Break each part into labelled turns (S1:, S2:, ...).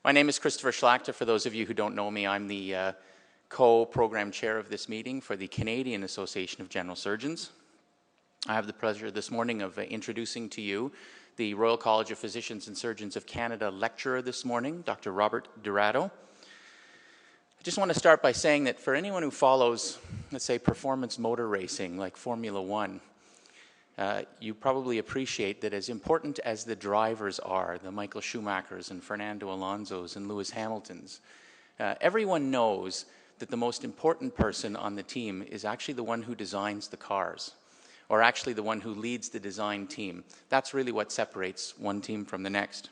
S1: My name is Christopher Schlachter. For those of you who don't know me, I'm the co-program chair of this meeting for the Canadian Association of General Surgeons. I have the pleasure this morning of introducing to you the Royal College of Physicians and Surgeons of Canada lecturer this morning, Dr. Robert DiRaddo. I just want to start by saying that for anyone who follows, let's say, performance motor racing like Formula One, you probably appreciate that as important as the drivers are, the Michael Schumachers and Fernando Alonsos and Lewis Hamiltons, everyone knows that the most important person on the team is actually the one who designs the cars, or actually the one who leads the design team. That's really what separates one team from the next.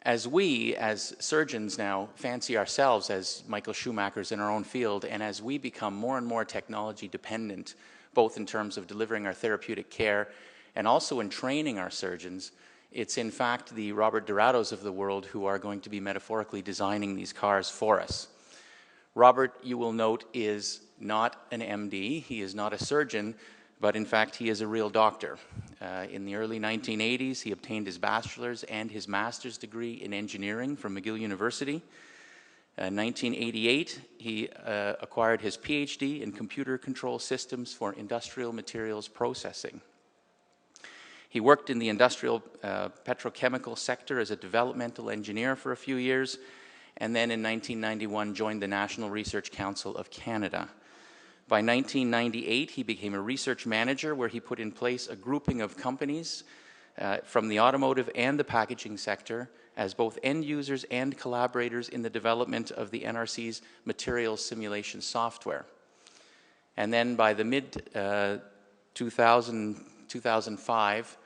S1: As we, as surgeons now, fancy ourselves as Michael Schumachers in our own field, and as we become more and more technology dependent, both in terms of delivering our therapeutic care and also in training our surgeons, it's in fact the Robert DiRaddos of the world who are going to be metaphorically designing these cars for us. Robert, you will note, is not an MD, he is not a surgeon, but in fact he is a real doctor. In the early 1980s, he obtained his bachelor's and his master's degree in engineering from McGill University. In 1988, he acquired his Ph.D. in computer control systems for industrial materials processing. He worked in the industrial petrochemical sector as a developmental engineer for a few years, and then in 1991 joined the National Research Council of Canada. By 1998, he became a research manager where he put in place a grouping of companies from the automotive and the packaging sector as both end users and collaborators in the development of the NRC's materials simulation software. And then by the mid-2005,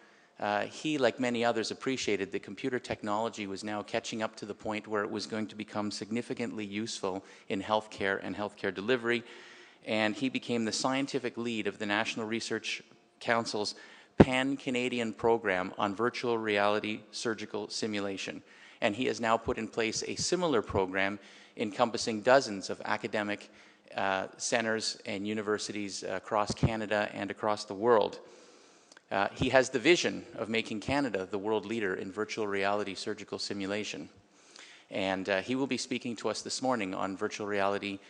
S1: he, like many others, appreciated that computer technology was now catching up to the point where it was going to become significantly useful in healthcare and healthcare delivery, and he became the scientific lead of the National Research Council's PanCanadian program on virtual reality surgical simulation. And he has now put in place a similar program encompassing dozens of academic centers and universities across Canada and across the world. He has the vision of making Canada the world leader in virtual reality surgical simulation. And he will be speaking to us this morning on virtual reality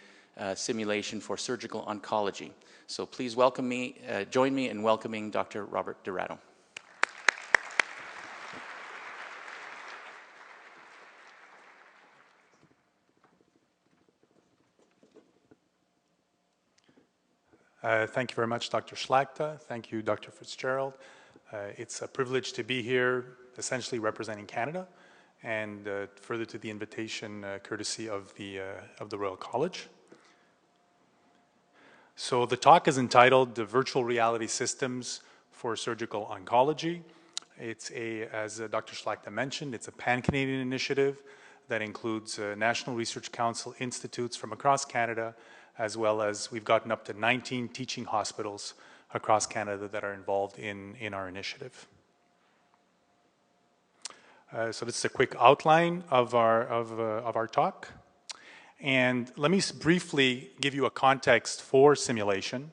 S1: simulation for surgical oncology. So please join me in welcoming Dr. Robert DiRaddo.
S2: Thank you very much, Dr. Schlachter. Thank you, Dr. Fitzgerald. It's a privilege to be here, essentially representing Canada, and further to the invitation, courtesy of the Royal College. So the talk is entitled "The Virtual Reality Systems for Surgical Oncology." It's as Dr. Schlachter mentioned, it's a Pan-Canadian initiative that includes National Research Council institutes from across Canada, as well as we've gotten up to 19 teaching hospitals across Canada that are involved in our initiative. So this is a quick outline of our talk. And let me briefly give you a context for simulation.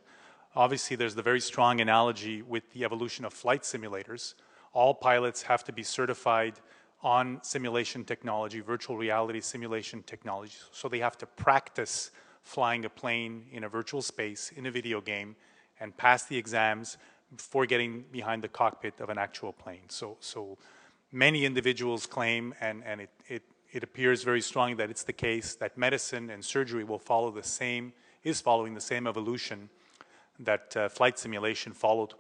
S2: Obviously, there's the very strong analogy with the evolution of flight simulators. All pilots have to be certified on simulation technology, virtual reality simulation technology. So they have to practice flying a plane in a virtual space, in a video game, and pass the exams before getting behind the cockpit of an actual plane. So many individuals claim, and it appears very strongly that it's the case, that medicine and surgery will follow is following the same evolution that flight simulation followed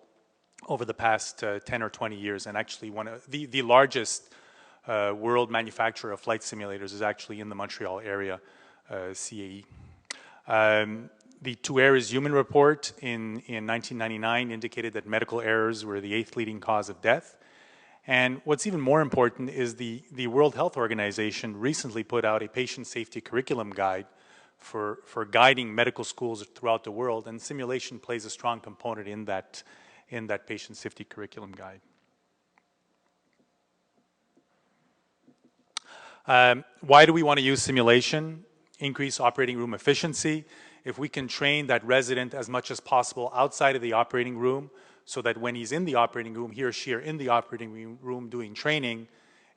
S2: over the past 10 or 20 years. And actually the largest world manufacturer of flight simulators is actually in the Montreal area, CAE. The Two Errors Human Report in 1999 indicated that medical errors were the 8th leading cause of death. And what's even more important is the World Health Organization recently put out a patient safety curriculum guide for guiding medical schools throughout the world, and simulation plays a strong component in that patient safety curriculum guide. Why do we want to use simulation? Increase operating room efficiency. If we can train that resident as much as possible outside of the operating room, so that when he's in the operating room, he or she are in the operating room doing training,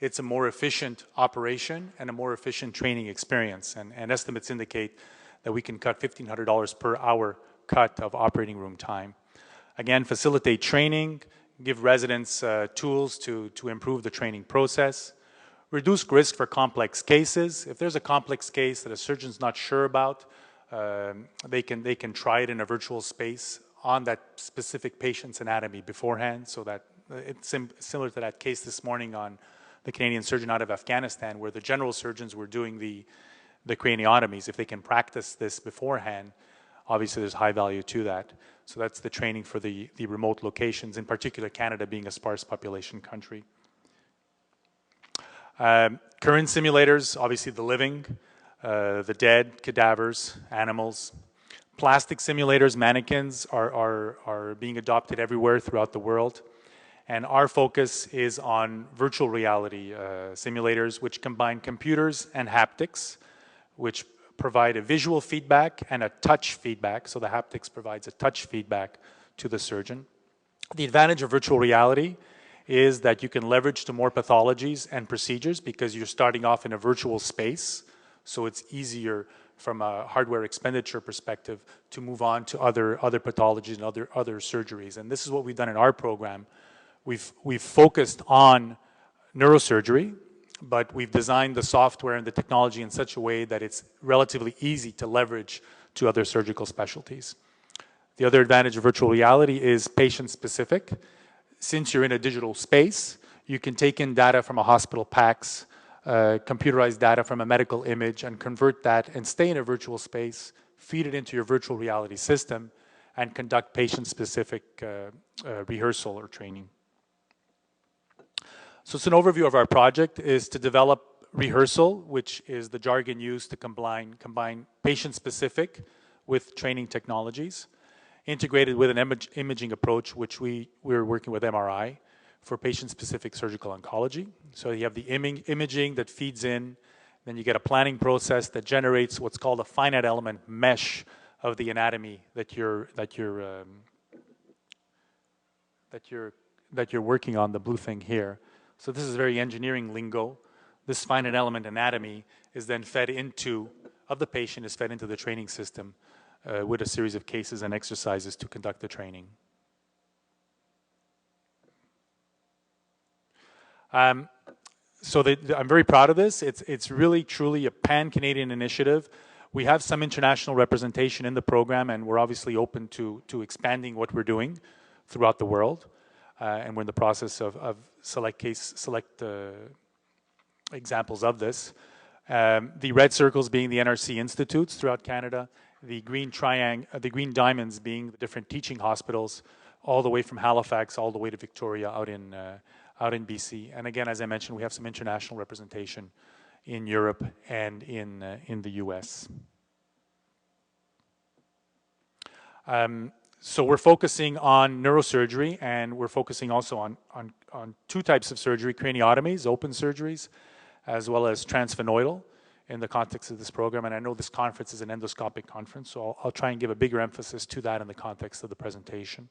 S2: it's a more efficient operation and a more efficient training experience. And estimates indicate that we can cut $1,500 per hour cut of operating room time. Again, facilitate training, give residents tools to improve the training process, reduce risk for complex cases. If there's a complex case that a surgeon's not sure about, they can try it in a virtual space on that specific patient's anatomy beforehand, so that it's similar to that case this morning on the Canadian surgeon out of Afghanistan, where the general surgeons were doing the craniotomies. If they can practice this beforehand, obviously there's high value to that. So that's the training for the remote locations, in particular Canada being a sparse population country. Current simulators, obviously the living, the dead, cadavers, animals. Plastic simulators, mannequins are being adopted everywhere throughout the world. And our focus is on virtual reality simulators, which combine computers and haptics, which provide a visual feedback and a touch feedback. So the haptics provides a touch feedback to the surgeon. The advantage of virtual reality is that you can leverage to more pathologies and procedures because you're starting off in a virtual space. So it's easier from a hardware expenditure perspective to move on to other pathologies and other surgeries. And this is what we've done in our program. We've focused on neurosurgery, but we've designed the software and the technology in such a way that it's relatively easy to leverage to other surgical specialties. The other advantage of virtual reality is patient-specific. Since you're in a digital space, you can take in data from a hospital PACS, computerized data from a medical image, and convert that and stay in a virtual space, feed it into your virtual reality system, and conduct patient-specific rehearsal or training. So it's an overview of our project is to develop Rehearsal, which is the jargon used to combine patient-specific with training technologies, integrated with an imaging approach, which we're working with MRI for patient-specific surgical oncology. So you have the imaging that feeds in, then you get a planning process that generates what's called a finite element mesh of the anatomy that you're working on, the blue thing here. So this is very engineering lingo. This finite element anatomy is then fed into, of the patient, is fed into the training system with a series of cases and exercises to conduct the training. So I'm very proud of this. It's really, truly a pan-Canadian initiative. We have some international representation in the program, and we're obviously open to expanding what we're doing throughout the world. And we're in the process of select examples of this. The red circles being the NRC institutes throughout Canada, the green diamonds being the different teaching hospitals, all the way from Halifax all the way to Victoria out in BC. And again, as I mentioned, we have some international representation in Europe and in the US. So we're focusing on neurosurgery, and we're focusing also on two types of surgery: craniotomies, open surgeries, as well as transsphenoidal in the context of this program. And I know this conference is an endoscopic conference, so I'll try and give a bigger emphasis to that in the context of the presentation.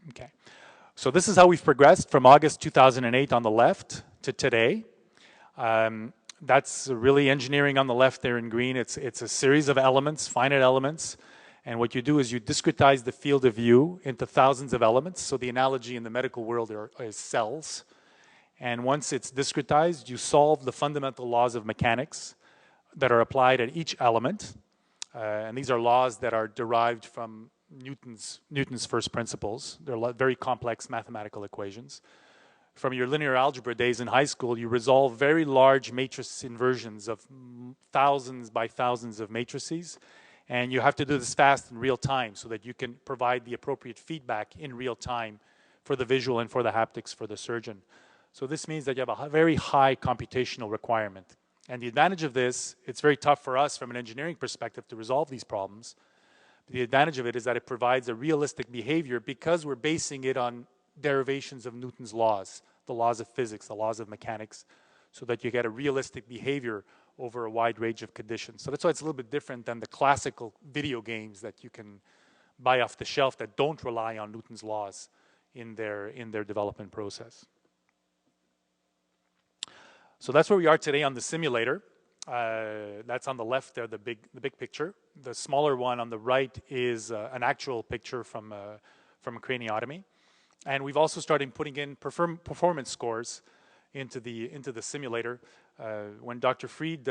S2: Okay, so this is how we've progressed from August 2008 on the left to today. That's really engineering on the left there in green. It's a series of elements, finite elements, and what you do is you discretize the field of view into thousands of elements. So the analogy in the medical world is cells. And once it's discretized, you solve the fundamental laws of mechanics that are applied at each element. And these are laws that are derived from Newton's first principles. They're very complex mathematical equations. From your linear algebra days in high school, you resolve very large matrix inversions of thousands by thousands of matrices. And you have to do this fast in real time so that you can provide the appropriate feedback in real time for the visual and for the haptics for the surgeon. So this means that you have a very high computational requirement. And the advantage of this, it's very tough for us from an engineering perspective to resolve these problems. The advantage of it is that it provides a realistic behavior because we're basing it on derivations of Newton's laws, the laws of physics, the laws of mechanics, so that you get a realistic behavior over a wide range of conditions. So that's why it's a little bit different than the classical video games that you can buy off the shelf that don't rely on Newton's laws in their development process. So that's where we are today on the simulator. That's on the left there, the big picture. The smaller one on the right is an actual picture from a craniotomy. And we've also started putting in performance scores into the simulator. When Dr. Fried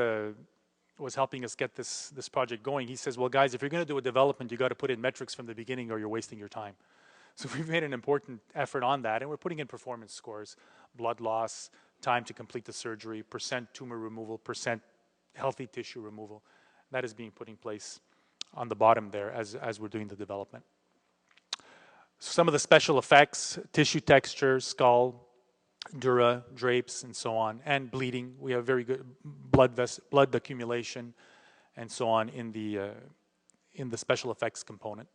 S2: was helping us get this project going, he says, well, guys, if you're going to do a development, you got to put in metrics from the beginning or you're wasting your time. So we've made an important effort on that, and we're putting in performance scores, blood loss, time to complete the surgery, percent tumor removal, percent healthy tissue removal. That is being put in place on the bottom there as we're doing the development. Some of the special effects, tissue texture, skull, dura, drapes, and so on, and bleeding. We have very good blood accumulation and so on in the special effects component.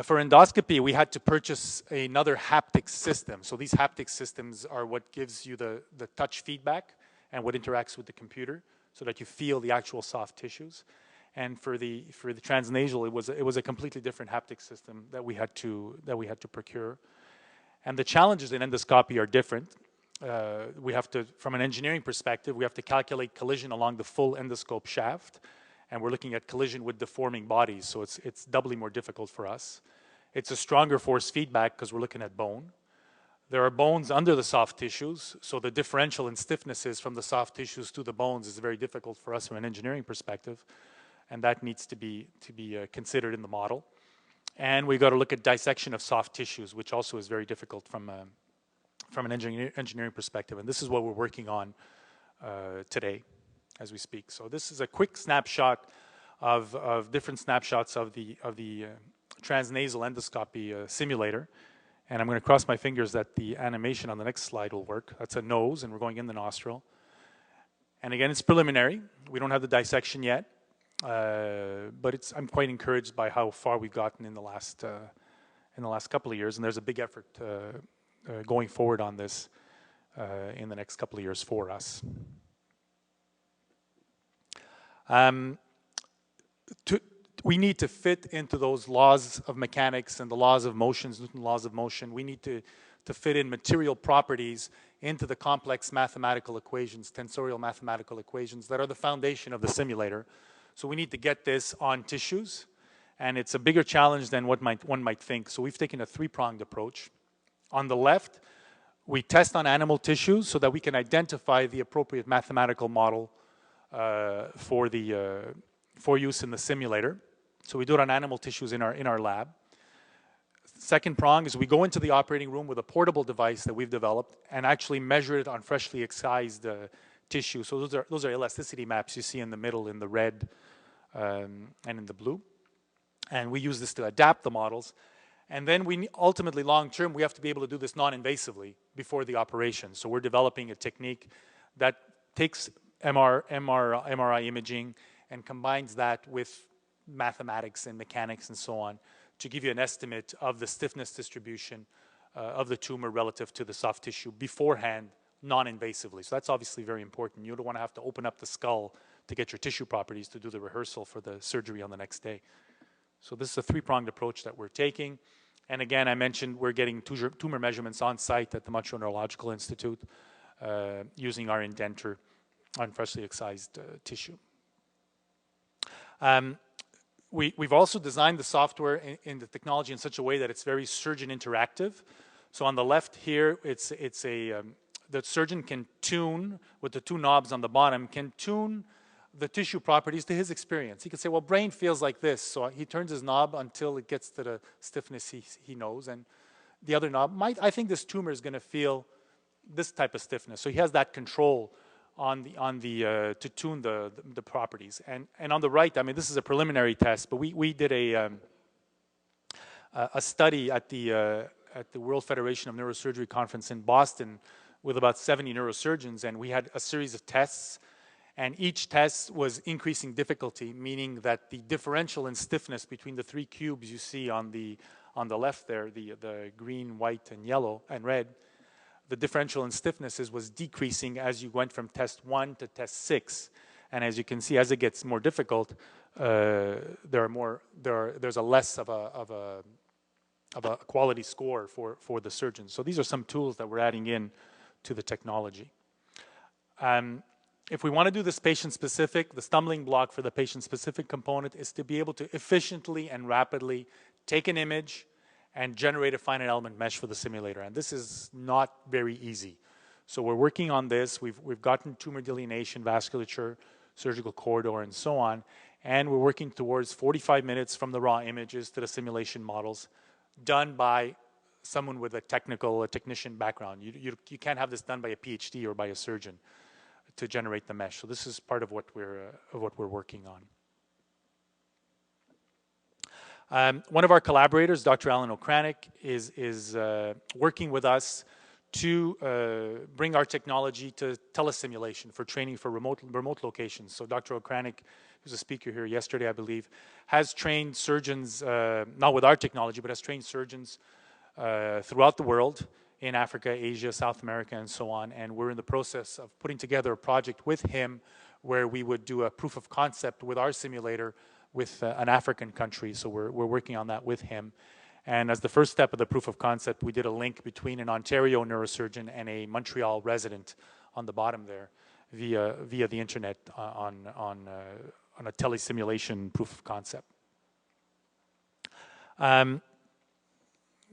S2: For endoscopy, we had to purchase another haptic system. So these haptic systems are what gives you the touch feedback and what interacts with the computer so that you feel the actual soft tissues. And for the transnasal, it was a completely different haptic system that we had to procure. And the challenges in endoscopy are different. We have to, from an engineering perspective, we have to calculate collision along the full endoscope shaft. And we're looking at collision with deforming bodies, so it's doubly more difficult for us. It's a stronger force feedback because we're looking at bone. There are bones under the soft tissues, so the differential in stiffnesses from the soft tissues to the bones is very difficult for us from an engineering perspective, and that needs to be considered in the model. And we got to look at dissection of soft tissues, which also is very difficult from an engineering perspective, and this is what we're working on today as we speak. So this is a quick snapshot of different snapshots of the transnasal endoscopy simulator. And I'm going to cross my fingers that the animation on the next slide will work. That's a nose, and we're going in the nostril. And again, it's preliminary. We don't have the dissection yet, but I'm quite encouraged by how far we've gotten in the last couple of years. And there's a big effort going forward on this in the next couple of years for us. We need to fit into those laws of mechanics and the laws of motion, Newton's laws of motion. We need to fit in material properties into the complex mathematical equations, tensorial mathematical equations that are the foundation of the simulator. So we need to get this on tissues, and it's a bigger challenge than what one might think. So we've taken a three-pronged approach. On the left, we test on animal tissues so that we can identify the appropriate mathematical model for use in the simulator. So we do it on animal tissues in our lab. Second prong is we go into the operating room with a portable device that we've developed and actually measure it on freshly excised tissue. So those are elasticity maps you see in the middle in the red and in the blue. And we use this to adapt the models. And then we ultimately, long term, we have to be able to do this non-invasively before the operation. So we're developing a technique that takes MRI imaging and combines that with mathematics and mechanics and so on to give you an estimate of the stiffness distribution of the tumor relative to the soft tissue beforehand, non-invasively. So that's obviously very important. You don't want to have to open up the skull to get your tissue properties to do the rehearsal for the surgery on the next day. So this is a three-pronged approach that we're taking. And again, I mentioned we're getting tumor measurements on site at the Montreal Neurological Institute using our indenture on freshly excised tissue. We've also designed the software in the technology in such a way that it's very surgeon interactive. So on the left here, the surgeon can tune, with the two knobs on the bottom, can tune the tissue properties to his experience. He can say, well, brain feels like this. So he turns his knob until it gets to the stiffness he knows. And the other knob, I think this tumor is going to feel this type of stiffness. So he has that control to tune the properties. And on the right, I mean, this is a preliminary test, but we did a study at the World Federation of Neurosurgery conference in Boston with about 70 neurosurgeons, and we had a series of tests, and each test was increasing difficulty, meaning that the differential in stiffness between the three cubes you see on the left there, the green, white, and yellow, and red, the differential in stiffnesses was decreasing as you went from test 1 to test 6. And as you can see, as it gets more difficult, there's a less of a quality score for the surgeons. So these are some tools that we're adding in to the technology. If we want to do this patient-specific, the stumbling block for the patient-specific component is to be able to efficiently and rapidly take an image and generate a finite element mesh for the simulator. And this is not very easy. So we're working on this. We've gotten tumor delineation, vasculature, surgical corridor, and so on. And we're working towards 45 minutes from the raw images to the simulation models done by someone with a technician background. You can't have this done by a Ph.D. or by a surgeon to generate the mesh. So this is part of what we're working on. One of our collaborators, Dr. Alan Okranik, is working with us to bring our technology to telesimulation for training for remote locations. So Dr. Okranik, who's a speaker here yesterday, I believe, has trained surgeons, not with our technology, but has trained surgeons throughout the world, in Africa, Asia, South America, and so on. And we're in the process of putting together a project with him where we would do a proof of concept with our simulator with an African country. So we're working on that with him. And as the first step of the proof of concept, we did a link between an Ontario neurosurgeon and a Montreal resident on the bottom there via the internet on a telesimulation proof of concept.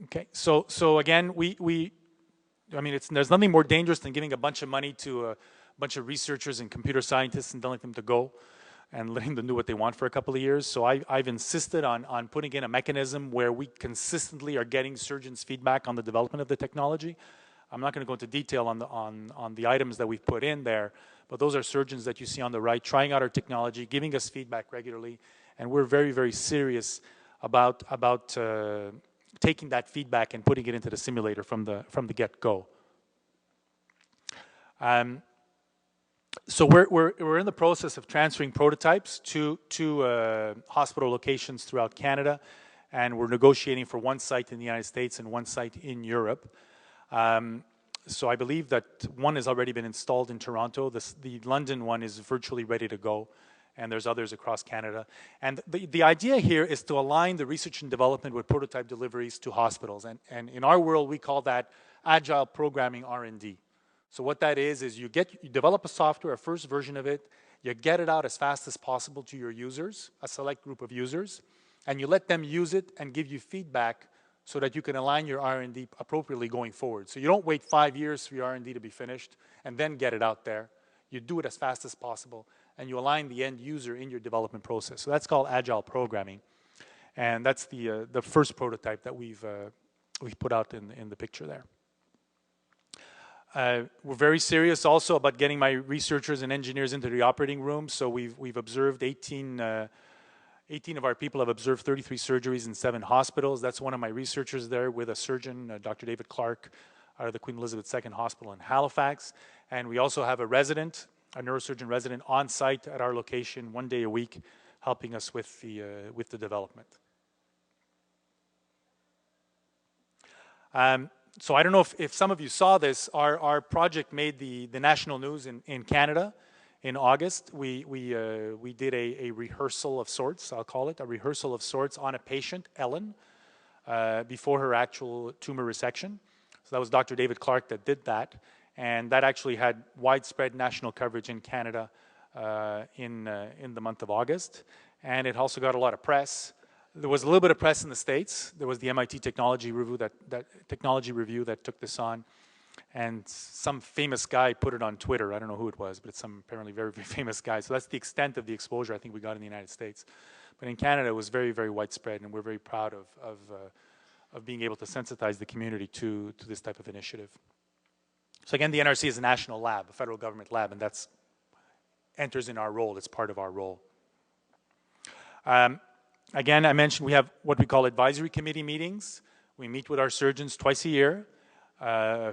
S2: Okay, so again, I mean, there's nothing more dangerous than giving a bunch of money to a bunch of researchers and computer scientists and telling them to go and letting them do what they want for a couple of years. So I've insisted on putting in a mechanism where we consistently are getting surgeons' feedback on the development of the technology. I'm not going to go into detail on the items that we've put in there, but those are surgeons that you see on the right trying out our technology, giving us feedback regularly, and we're very, very serious about taking that feedback and putting it into the simulator from the get-go. So we're in the process of transferring prototypes to hospital locations throughout Canada, and we're negotiating for one site in the United States and one site in Europe. So I believe that one has already been installed in Toronto. The London one is virtually ready to go, and there's others across Canada. And the idea here is to align the research and development with prototype deliveries to hospitals. And in our world, we call that agile programming R&D. So what that is you develop a software, a first version of it, you get it out as fast as possible to your users, a select group of users, and you let them use it and give you feedback so that you can align your R&D appropriately going forward. So you don't wait 5 years for your R&D to be finished and then get it out there. You do it as fast as possible, and you align the end user in your development process. So that's called agile programming. And that's the first prototype that we've put out in the picture there. We're very serious also about getting my researchers and engineers into the operating room. So we've observed 18 of our people have observed 33 surgeries in 7 hospitals. That's one of my researchers there with a surgeon, Dr. David Clark, out of the Queen Elizabeth II Hospital in Halifax. And we also have a resident, a neurosurgeon resident on site at our location 1 day a week, helping us with the development. So I don't know if some of you saw this. Our project made the national news in Canada in August. We did a rehearsal of sorts, I'll call it, a rehearsal of sorts on a patient, Ellen, before her actual tumor resection. So that was Dr. David Clark that did that. And that actually had widespread national coverage in Canada in the month of August. And it also got a lot of press. There was a little bit of press in the States. There was the MIT technology review that took this on. And some famous guy put it on Twitter. I don't know who it was, but it's some apparently very, very famous guy. So that's the extent of the exposure I think we got in the United States. But in Canada, it was very, very widespread, and we're very proud of being able to sensitize the community to this type of initiative. So again, the NRC is a national lab, a federal government lab, and that's enters in our role. It's part of our role. Again, I mentioned we have what we call advisory committee meetings. We meet with our surgeons twice a year,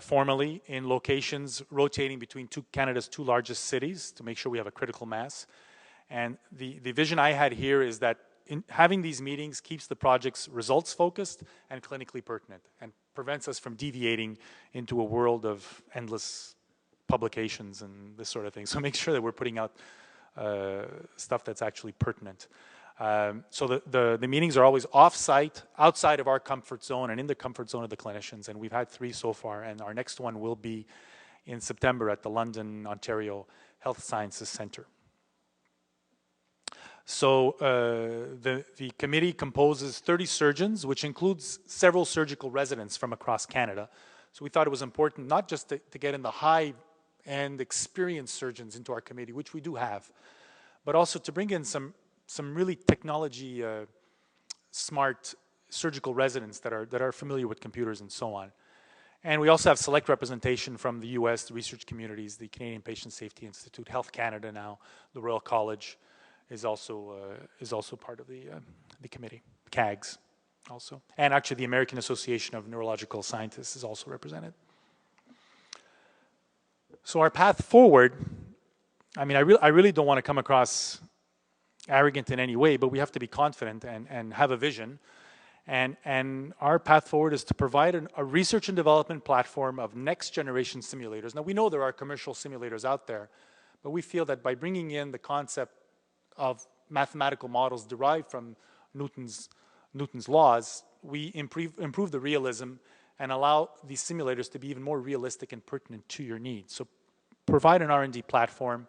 S2: formally in locations rotating between Canada's 2 largest cities to make sure we have a critical mass. And the vision I had here is that having these meetings keeps the project's results focused and clinically pertinent and prevents us from deviating into a world of endless publications and this sort of thing. So make sure that we're putting out stuff that's actually pertinent. So the meetings are always off-site, outside of our comfort zone and in the comfort zone of the clinicians, and we've had 3 so far, and our next one will be in September at the London, Ontario Health Sciences Centre. So the committee composes 30 surgeons, which includes several surgical residents from across Canada. So we thought it was important not just to get in the high-end experienced surgeons into our committee, which we do have, but also to bring in some really technology smart surgical residents that are familiar with computers and so on. And we also have select representation from the US, the research communities, the Canadian Patient Safety Institute, Health Canada now, the Royal College is also part of the committee, CAGS also. And actually the American Association of Neurological Scientists is also represented. So our path forward, I mean, I really don't want to come across arrogant in any way, but we have to be confident and have a vision. And our path forward is to provide a research and development platform of next generation simulators. Now we know there are commercial simulators out there, but we feel that by bringing in the concept of mathematical models derived from Newton's laws, we improve the realism and allow these simulators to be even more realistic and pertinent to your needs. So provide an R&D platform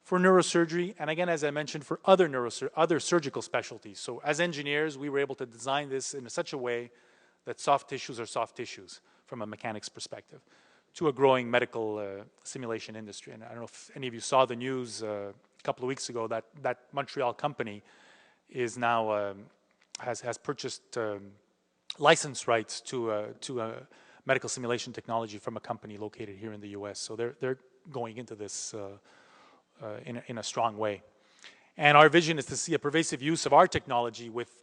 S2: for neurosurgery, and again, as I mentioned, for other surgical specialties. So as engineers, we were able to design this in such a way that soft tissues are soft tissues from a mechanics perspective to a growing medical simulation industry. And I don't know if any of you saw the news a couple of weeks ago that Montreal company is now has purchased license rights to medical simulation technology from a company located here in the US. So they're going into this in a strong way. And our vision is to see a pervasive use of our technology with,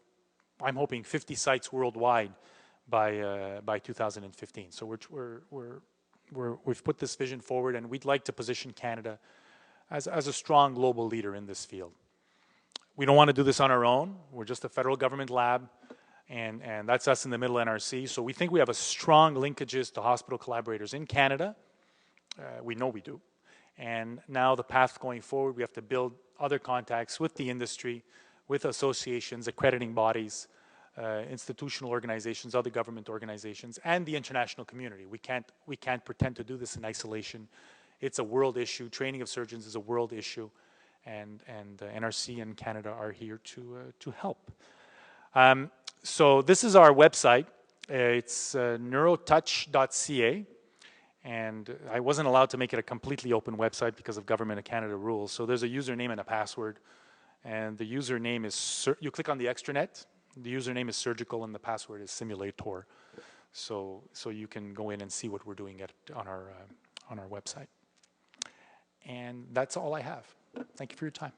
S2: I'm hoping, 50 sites worldwide by 2015. So we've put this vision forward, and we'd like to position Canada as a strong global leader in this field. We don't want to do this on our own. We're just a federal government lab, and that's us in the middle NRC. So we think we have a strong linkages to hospital collaborators in Canada. We know we do. And now the path going forward, we have to build other contacts with the industry, with associations, accrediting bodies, institutional organizations, other government organizations, and the international community. We can't pretend to do this in isolation. It's a world issue. Training of surgeons is a world issue, and NRC and Canada are here to help. So this is our website. It's neurotouch.ca. And I wasn't allowed to make it a completely open website because of Government of Canada rules. So there's a username and a password. And the username is, you click on the extranet, the username is surgical and the password is simulator. So you can go in and see what we're doing on our website. And that's all I have. Thank you for your time.